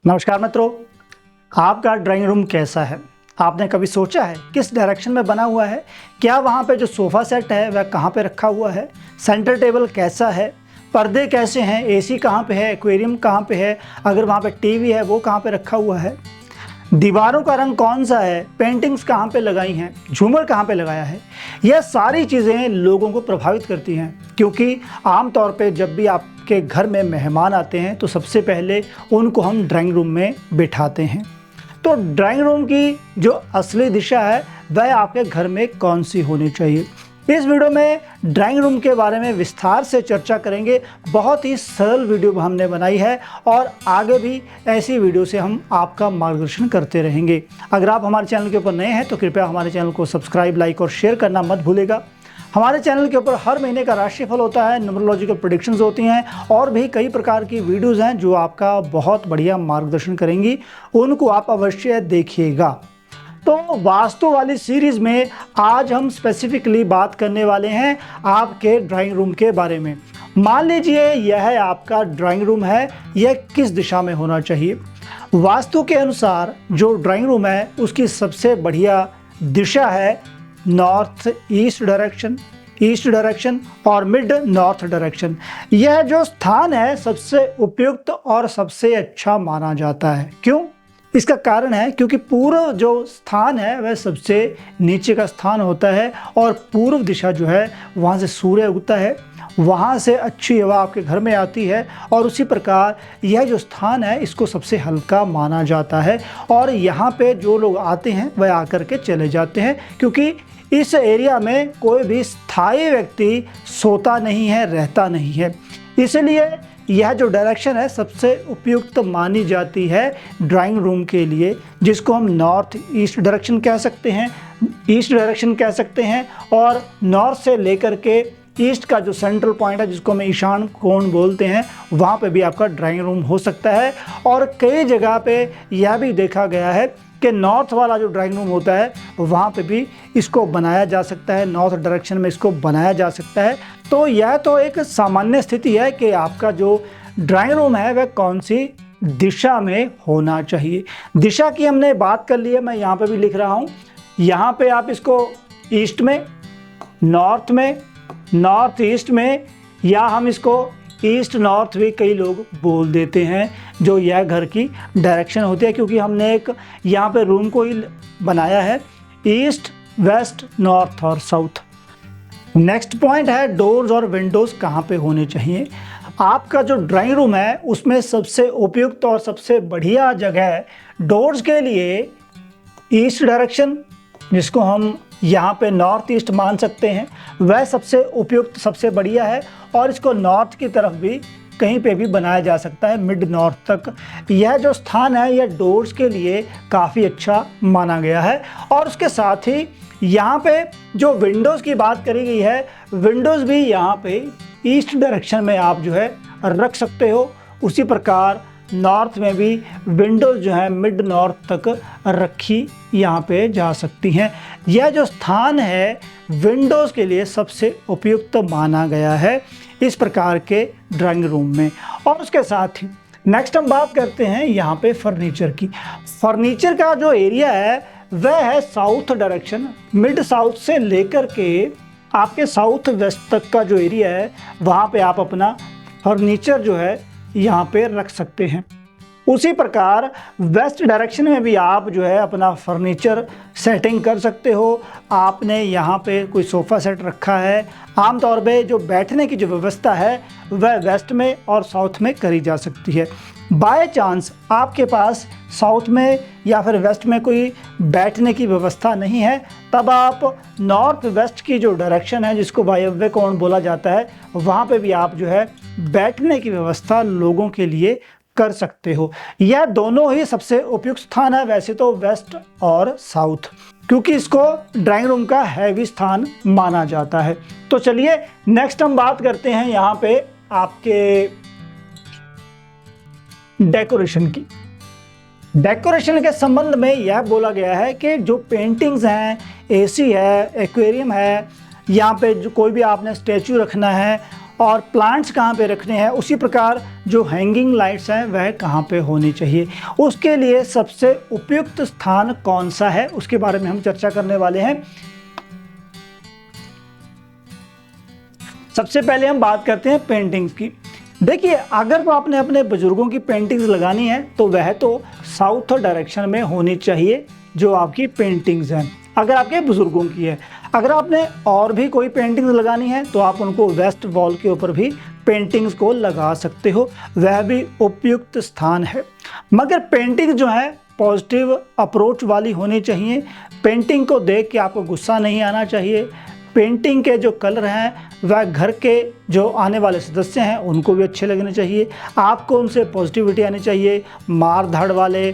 नमस्कार मित्रों, आपका ड्राइंग रूम कैसा है? आपने कभी सोचा है किस डायरेक्शन में बना हुआ है? क्या वहाँ पे जो सोफ़ा सेट है वह कहाँ पे रखा हुआ है? सेंटर टेबल कैसा है? पर्दे कैसे हैं? एसी कहाँ पे है? एक्वेरियम कहाँ पे है? अगर वहाँ पे टीवी है वो कहाँ पे रखा हुआ है? दीवारों का रंग कौन सा है? पेंटिंग्स कहाँ पे लगाई हैं? झूमर कहाँ पे लगाया है? यह सारी चीज़ें लोगों को प्रभावित करती हैं, क्योंकि आमतौर पे जब भी आपके घर में मेहमान आते हैं तो सबसे पहले उनको हम ड्राइंग रूम में बिठाते हैं। तो ड्राइंग रूम की जो असली दिशा है वह आपके घर में कौन सी होनी चाहिए? इस वीडियो में ड्राइंग रूम के बारे में विस्तार से चर्चा करेंगे। बहुत ही सरल वीडियो हमने बनाई है और आगे भी ऐसी वीडियो से हम आपका मार्गदर्शन करते रहेंगे। अगर आप हमारे चैनल के ऊपर नए हैं तो कृपया हमारे चैनल को सब्सक्राइब, लाइक और शेयर करना मत भूलेगा। हमारे चैनल के ऊपर हर महीने का राशिफल होता है, न्यूमरोलॉजिकल प्रेडिक्शंस होती हैं और भी कई प्रकार की वीडियोज़ हैं जो आपका बहुत बढ़िया मार्गदर्शन करेंगी। उनको आप अवश्य देखिएगा। तो वास्तु वाली सीरीज़ में आज हम स्पेसिफिकली बात करने वाले हैं आपके ड्राइंग रूम के बारे में। मान लीजिए यह आपका ड्राइंग रूम है, यह किस दिशा में होना चाहिए? वास्तु के अनुसार जो ड्राइंग रूम है उसकी सबसे बढ़िया दिशा है north east direction, east direction और मिड नॉर्थ डायरेक्शन। यह जो स्थान है सबसे उपयुक्त और सबसे अच्छा माना जाता है। क्यों? इसका कारण है क्योंकि पूर्व जो स्थान है वह सबसे नीचे का स्थान होता है और पूर्व दिशा जो है वहाँ से सूर्य उगता है, वहाँ से अच्छी हवा आपके घर में आती है और उसी प्रकार यह जो स्थान है इसको सबसे हल्का माना जाता है और यहाँ पे जो लोग आते हैं वह आकर के चले जाते हैं, क्योंकि इस एरिया में कोई भी स्थायी व्यक्ति सोता नहीं है, रहता नहीं है। इसलिए यह जो डायरेक्शन है सबसे उपयुक्त मानी जाती है ड्राइंग रूम के लिए, जिसको हम नॉर्थ ईस्ट डायरेक्शन कह सकते हैं, ईस्ट डायरेक्शन कह सकते हैं। और नॉर्थ से लेकर के ईस्ट का जो सेंट्रल पॉइंट है जिसको हम ईशान कोण बोलते हैं, वहाँ पे भी आपका ड्राइंग रूम हो सकता है। और कई जगह पे यह भी देखा गया है कि नॉर्थ वाला जो ड्राइंग रूम होता है वहाँ पे भी इसको बनाया जा सकता है, नॉर्थ डायरेक्शन में इसको बनाया जा सकता है। तो यह तो एक सामान्य स्थिति है कि आपका जो ड्राइंग रूम है वह कौन सी दिशा में होना चाहिए। दिशा की हमने बात कर ली है, मैं यहाँ पे भी लिख रहा हूँ। यहाँ पे आप इसको ईस्ट में, नॉर्थ में, नॉर्थ ईस्ट में, या हम इसको ईस्ट नॉर्थ भी कई लोग बोल देते हैं, जो यह घर की डायरेक्शन होती है, क्योंकि हमने एक यहाँ पे रूम को ही बनाया है ईस्ट, वेस्ट, नॉर्थ और साउथ। नेक्स्ट पॉइंट है डोर्स और विंडोज़ कहाँ पे होने चाहिए। आपका जो ड्राइंग रूम है उसमें सबसे उपयुक्त और सबसे बढ़िया जगह डोर्स के लिए ईस्ट डायरेक्शन, जिसको हम यहाँ पे नॉर्थ ईस्ट मान सकते हैं, वह सबसे उपयुक्त, सबसे बढ़िया है। और इसको नॉर्थ की तरफ भी कहीं पे भी बनाया जा सकता है, मिड नॉर्थ तक। यह जो स्थान है यह डोर्स के लिए काफ़ी अच्छा माना गया है। और उसके साथ ही यहाँ पे जो विंडोज़ की बात करी गई है, विंडोज़ भी यहाँ पे ईस्ट डायरेक्शन में आप जो है रख सकते हो। उसी प्रकार नॉर्थ में भी विंडोज़ जो है मिड नॉर्थ तक रखी यहाँ पे जा सकती हैं। यह जो स्थान है विंडोज़ के लिए सबसे उपयुक्त माना गया है इस प्रकार के ड्राइंग रूम में। और उसके साथ ही नेक्स्ट हम बात करते हैं यहाँ पे फर्नीचर की। फर्नीचर का जो एरिया है वह है साउथ डायरेक्शन, मिड साउथ से लेकर के आपके साउथ वेस्ट तक का जो एरिया है वहाँ पे आप अपना फर्नीचर जो है यहाँ पे रख सकते हैं। उसी प्रकार वेस्ट डायरेक्शन में भी आप जो है अपना फर्नीचर सेटिंग कर सकते हो। आपने यहाँ पे कोई सोफ़ा सेट रखा है, आमतौर पे जो बैठने की जो व्यवस्था है वह वेस्ट में और साउथ में करी जा सकती है। बाय चांस आपके पास साउथ में या फिर वेस्ट में कोई बैठने की व्यवस्था नहीं है, तब आप नॉर्थ वेस्ट की जो डायरेक्शन है जिसको वायव्य कोण बोला जाता है, वहाँ पे भी आप जो है बैठने की व्यवस्था लोगों के लिए कर सकते हो। यह दोनों ही सबसे उपयुक्त स्थान है वैसे तो वेस्ट और साउथ, क्योंकि इसको ड्राइंग रूम का हैवी स्थान माना जाता है। तो चलिए नेक्स्ट हम बात करते हैं यहाँ पे आपके डेकोरेशन की। डेकोरेशन के संबंध में यह बोला गया है कि जो पेंटिंग्स हैं, एसी है, एक्वेरियम है, यहाँ पे जो कोई भी आपने स्टैचू रखना है और प्लांट्स कहाँ पे रखने हैं, उसी प्रकार जो हैंगिंग लाइट्स हैं वह कहाँ पे होनी चाहिए, उसके लिए सबसे उपयुक्त स्थान कौन सा है, उसके बारे में हम चर्चा करने वाले हैं। सबसे पहले हम बात करते हैं पेंटिंग्स की। देखिए, अगर तो आपने अपने बुजुर्गों की पेंटिंग्स लगानी है तो वह तो साउथ डायरेक्शन में होनी चाहिए जो आपकी पेंटिंग्स हैं, अगर आपके बुजुर्गों की है। अगर आपने और भी कोई पेंटिंग्स लगानी है तो आप उनको वेस्ट वॉल के ऊपर भी पेंटिंग्स को लगा सकते हो, वह भी उपयुक्त स्थान है। मगर पेंटिंग जो है पॉजिटिव अप्रोच वाली होनी चाहिए। पेंटिंग को देख के आपको गुस्सा नहीं आना चाहिए। पेंटिंग के जो कलर हैं वह घर के जो आने वाले सदस्य हैं उनको भी अच्छे लगने चाहिए। आपको उनसे पॉजिटिविटी आनी चाहिए। मार धाड़ वाले,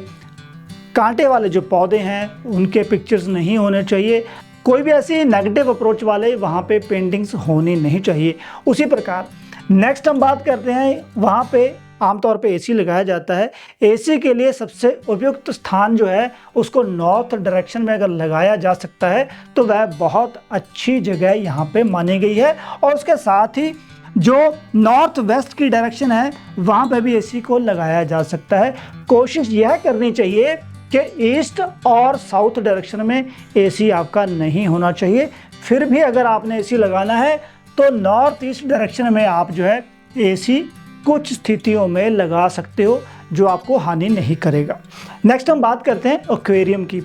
कांटे वाले जो पौधे हैं उनके पिक्चर्स नहीं होने चाहिए। कोई भी ऐसी नेगेटिव अप्रोच वाले वहाँ पे पेंटिंग्स होनी नहीं चाहिए। उसी प्रकार नेक्स्ट हम बात करते हैं, वहाँ पे आमतौर पे एसी लगाया जाता है। एसी के लिए सबसे उपयुक्त स्थान जो है उसको नॉर्थ डायरेक्शन में अगर लगाया जा सकता है तो वह बहुत अच्छी जगह यहाँ पे मानी गई है। और उसके साथ ही जो नॉर्थ वेस्ट की डायरेक्शन है वहाँ पे भी एसी को लगाया जा सकता है। कोशिश यह करनी चाहिए कि ईस्ट और साउथ डायरेक्शन में एसी आपका नहीं होना चाहिए। फिर भी अगर आपने एसी लगाना है तो नॉर्थ ईस्ट डायरेक्शन में आप जो है एसी कुछ स्थितियों में लगा सकते हो जो आपको हानि नहीं करेगा। नेक्स्ट हम बात करते हैं एक्वेरियम की।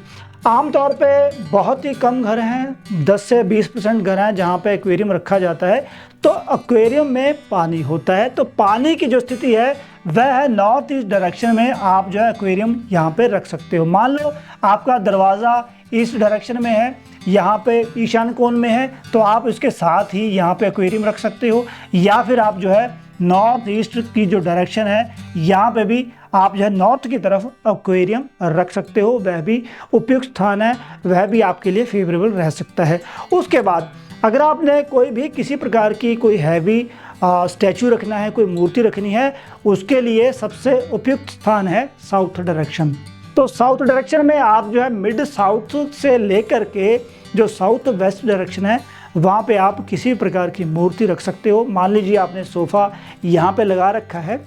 आमतौर पे बहुत ही कम घर हैं, 10 से 20% घर हैं जहाँ पे एक्वेरियम रखा जाता है। तो एक्वेरियम में पानी होता है, तो पानी की जो स्थिति है वह है नॉर्थ ईस्ट डायरेक्शन में आप जो है एक्वेरियम यहाँ पे रख सकते हो। मान लो आपका दरवाज़ा ईस्ट डायरेक्शन में है, यहाँ पे ईशान कोण में है, तो आप इसके साथ ही यहाँ पे एक्वेरियम रख सकते हो। या फिर आप जो है नॉर्थ ईस्ट की जो डायरेक्शन है यहाँ पे भी आप जो है नॉर्थ की तरफ एक्वेरियम रख सकते हो, वह भी उपयुक्त स्थान है, वह भी आपके लिए फेवरेबल रह सकता है। उसके बाद अगर आपने कोई भी किसी प्रकार की कोई हैवी स्टैचू रखना है, कोई मूर्ति रखनी है, उसके लिए सबसे उपयुक्त स्थान है साउथ डायरेक्शन। तो साउथ डायरेक्शन में आप जो है मिड साउथ से लेकर के जो साउथ वेस्ट डायरेक्शन है वहाँ पे आप किसी प्रकार की मूर्ति रख सकते हो। मान लीजिए आपने सोफ़ा यहाँ पे लगा रखा है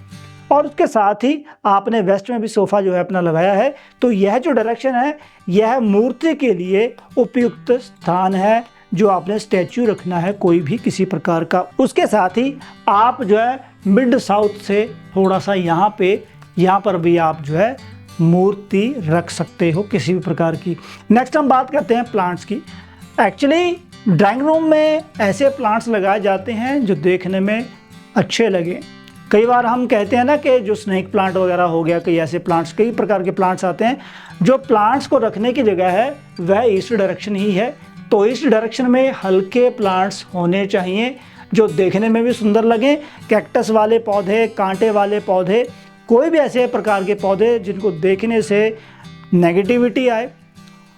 और उसके साथ ही आपने वेस्ट में भी सोफ़ा जो है अपना लगाया है, तो यह जो डायरेक्शन है यह मूर्ति के लिए उपयुक्त स्थान है जो आपने स्टैचू रखना है कोई भी किसी प्रकार का। उसके साथ ही आप जो है मिड साउथ से थोड़ा सा यहाँ पर भी आप जो है मूर्ति रख सकते हो किसी भी प्रकार की। नेक्स्ट हम बात करते हैं प्लांट्स की। एक्चुअली ड्राइंग रूम में ऐसे प्लांट्स लगाए जाते हैं जो देखने में अच्छे लगे। कई बार हम कहते हैं ना कि जो स्नेक प्लांट वगैरह हो गया, कई ऐसे प्लांट्स, कई प्रकार के प्लांट्स आते हैं। जो प्लांट्स को रखने की जगह है वह ईस्ट डायरेक्शन ही है, तो ईस्ट डायरेक्शन में हल्के प्लांट्स होने चाहिए जो देखने में भी सुंदर लगें। कैक्टस वाले पौधे, कांटे वाले पौधे, कोई भी ऐसे प्रकार के पौधे जिनको देखने से नेगेटिविटी आए।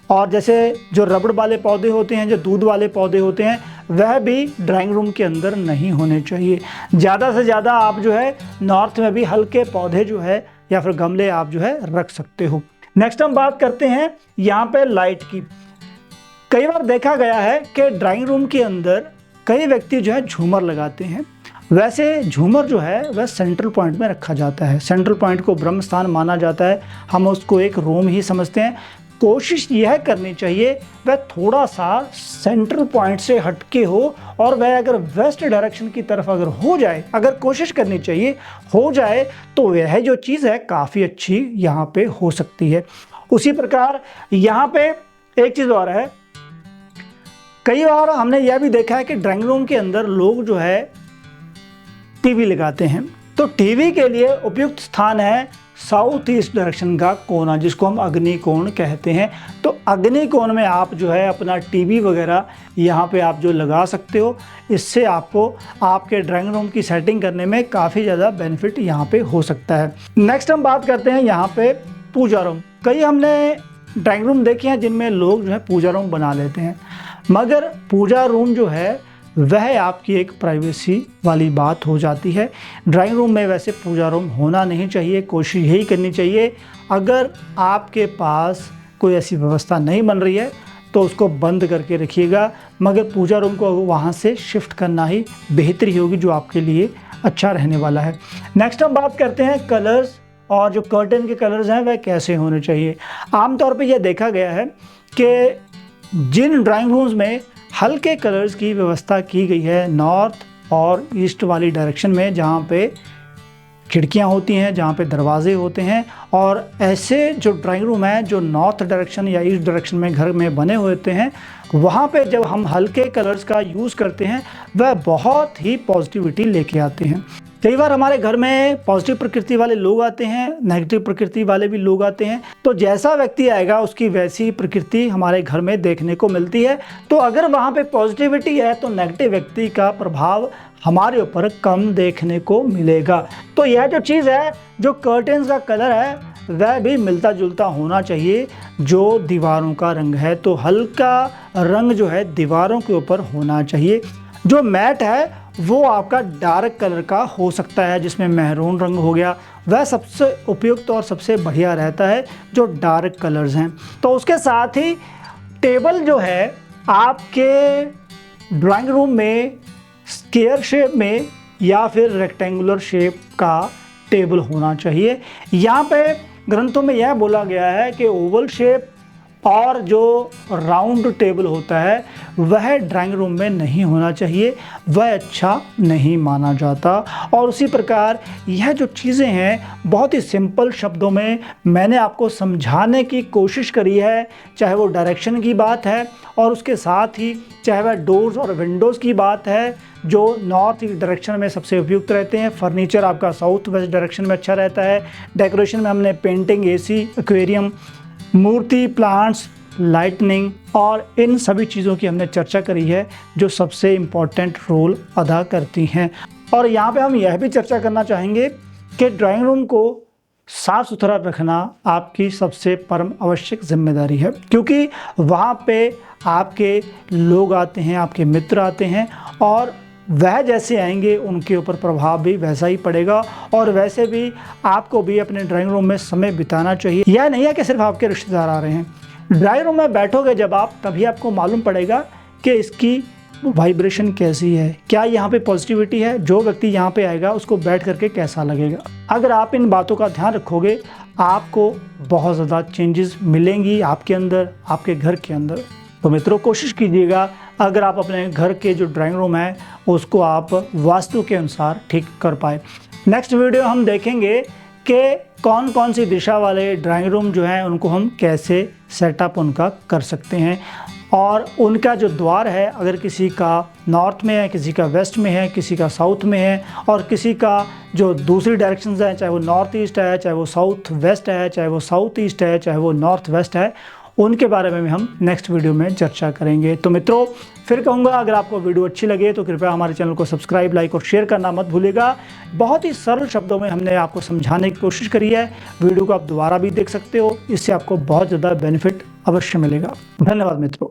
और जैसे जो रबड़ वाले पौधे होते हैं, जो दूध वाले पौधे होते हैं, वह भी ड्राइंग रूम के अंदर नहीं होने चाहिए। ज़्यादा से ज़्यादा आप जो है नॉर्थ में भी हल्के पौधे जो है या फिर गमले आप जो है रख सकते हो। नेक्स्ट हम बात करते हैं यहाँ पे लाइट की। कई बार देखा गया है कि ड्राइंग रूम के अंदर कई व्यक्ति जो है झूमर लगाते हैं। वैसे झूमर जो है वह सेंट्रल पॉइंट में रखा जाता है। सेंट्रल पॉइंट को ब्रह्म स्थान माना जाता है, हम उसको एक रूम ही समझते हैं। कोशिश यह करनी चाहिए वह थोड़ा सा सेंट्रल पॉइंट से हटके हो, और वह अगर वेस्ट डायरेक्शन की तरफ अगर हो जाए, अगर कोशिश करनी चाहिए हो जाए, तो यह जो चीज़ है काफ़ी अच्छी यहाँ पे हो सकती है। उसी प्रकार यहाँ पे एक चीज़ और है, कई बार हमने यह भी देखा है कि ड्राइंग रूम के अंदर लोग जो है टीवी लगाते हैं, तो टीवी के लिए उपयुक्त स्थान है साउथ ईस्ट डायरेक्शन का कोना, जिसको हम अग्नि कोण कहते हैं। तो अग्नि कोण में आप जो है अपना टीवी वगैरह यहाँ पे आप जो लगा सकते हो, इससे आपको आपके ड्राइंग रूम की सेटिंग करने में काफ़ी ज़्यादा बेनिफिट यहाँ पे हो सकता है। नेक्स्ट हम बात करते हैं यहाँ पे पूजा रूम। कई हमने ड्राइंग रूम देखे हैं जिनमें लोग जो है पूजा रूम बना लेते हैं, मगर पूजा रूम जो है वह आपकी एक प्राइवेसी वाली बात हो जाती है। ड्राइंग रूम में वैसे पूजा रूम होना नहीं चाहिए। कोशिश यही करनी चाहिए, अगर आपके पास कोई ऐसी व्यवस्था नहीं बन रही है तो उसको बंद करके रखिएगा, मगर पूजा रूम को वहाँ से शिफ्ट करना ही बेहतरी होगी, जो आपके लिए अच्छा रहने वाला है। नेक्स्ट हम बात करते हैं कलर्स, और जो कर्टन के कलर्स हैं वह कैसे होने चाहिए। आमतौर पे यह देखा गया है कि जिन ड्राइंग रूम्स में हल्के कलर्स की व्यवस्था की गई है नॉर्थ और ईस्ट वाली डायरेक्शन में, जहाँ पे खिड़कियाँ होती हैं, जहाँ पे दरवाजे होते हैं, और ऐसे जो ड्राइंग रूम हैं जो नॉर्थ डायरेक्शन या ईस्ट डायरेक्शन में घर में बने हुए होते हैं, वहाँ पे जब हम हल्के कलर्स का यूज़ करते हैं वह बहुत ही पॉजिटिविटी लेके आते हैं। कई बार हमारे घर में पॉजिटिव प्रकृति वाले लोग आते हैं, नेगेटिव प्रकृति वाले भी लोग आते हैं, तो जैसा व्यक्ति आएगा उसकी वैसी प्रकृति हमारे घर में देखने को मिलती है। तो अगर वहाँ पे पॉजिटिविटी है तो नेगेटिव व्यक्ति का प्रभाव हमारे ऊपर कम देखने को मिलेगा। तो यह जो चीज़ है, जो कर्टेन्स का कलर है वह भी मिलता जुलता होना चाहिए जो दीवारों का रंग है। तो हल्का रंग जो है दीवारों के ऊपर होना चाहिए। जो मैट है वो आपका डार्क कलर का हो सकता है, जिसमें मेहरून रंग हो गया, वह सबसे उपयुक्त और सबसे बढ़िया रहता है जो डार्क कलर्स हैं। तो उसके साथ ही टेबल जो है आपके ड्राइंग रूम में स्क्वायर शेप में या फिर रेक्टेंगुलर शेप का टेबल होना चाहिए। यहाँ पे ग्रंथों में यह बोला गया है कि ओवल शेप और जो राउंड टेबल होता है वह ड्राइंग रूम में नहीं होना चाहिए, वह अच्छा नहीं माना जाता। और उसी प्रकार यह जो चीज़ें हैं बहुत ही सिंपल शब्दों में मैंने आपको समझाने की कोशिश करी है, चाहे वो डायरेक्शन की बात है और उसके साथ ही चाहे वह डोर्स और विंडोज़ की बात है जो नॉर्थ ईस्ट डायरेक्शन में सबसे उपयुक्त रहते हैं। फर्नीचर आपका साउथ वेस्ट डायरेक्शन में अच्छा रहता है। डेकोरेशन में हमने पेंटिंग, एसी, एक्वेरियम, मूर्ति, प्लांट्स, लाइटनिंग और इन सभी चीज़ों की हमने चर्चा करी है जो सबसे इम्पोर्टेंट रोल अदा करती हैं। और यहाँ पे हम यह भी चर्चा करना चाहेंगे कि ड्राइंग रूम को साफ़ सुथरा रखना आपकी सबसे परम आवश्यक जिम्मेदारी है, क्योंकि वहाँ पे आपके लोग आते हैं, आपके मित्र आते हैं, और वह जैसे आएंगे उनके ऊपर प्रभाव भी वैसा ही पड़ेगा। और वैसे भी आपको भी अपने ड्राइंग रूम में समय बिताना चाहिए। यह नहीं है कि सिर्फ आपके रिश्तेदार आ रहे हैं। ड्राइंग रूम में बैठोगे जब आप, तभी आपको मालूम पड़ेगा कि इसकी वाइब्रेशन कैसी है, क्या यहाँ पे पॉजिटिविटी है, जो व्यक्ति यहाँ पे आएगा उसको बैठ करके कैसा लगेगा। अगर आप इन बातों का ध्यान रखोगे आपको बहुत ज़्यादा चेंजेस मिलेंगी आपके अंदर, आपके घर के अंदर। तो मित्रों, कोशिश कीजिएगा अगर आप अपने घर के जो ड्राइंग रूम है उसको आप वास्तु के अनुसार ठीक कर पाए। नेक्स्ट वीडियो हम देखेंगे कि कौन कौन सी दिशा वाले ड्राइंग रूम जो हैं उनको हम कैसे सेटअप उनका कर सकते हैं, और उनका जो द्वार है अगर किसी का नॉर्थ में है, किसी का वेस्ट में है, किसी का साउथ में है, और किसी का जो दूसरी डायरेक्शंस है, चाहे वो नॉर्थ ईस्ट है, चाहे वो साउथ वेस्ट है, चाहे वो साउथ ईस्ट है, चाहे वो नॉर्थ वेस्ट है, उनके बारे में भी हम नेक्स्ट वीडियो में चर्चा करेंगे। तो मित्रों, फिर कहूँगा अगर आपको वीडियो अच्छी लगे तो कृपया हमारे चैनल को सब्सक्राइब, लाइक और शेयर करना मत भूलिएगा। बहुत ही सरल शब्दों में हमने आपको समझाने की कोशिश करी है। वीडियो को आप दोबारा भी देख सकते हो, इससे आपको बहुत ज़्यादा बेनिफिट अवश्य मिलेगा। धन्यवाद मित्रों।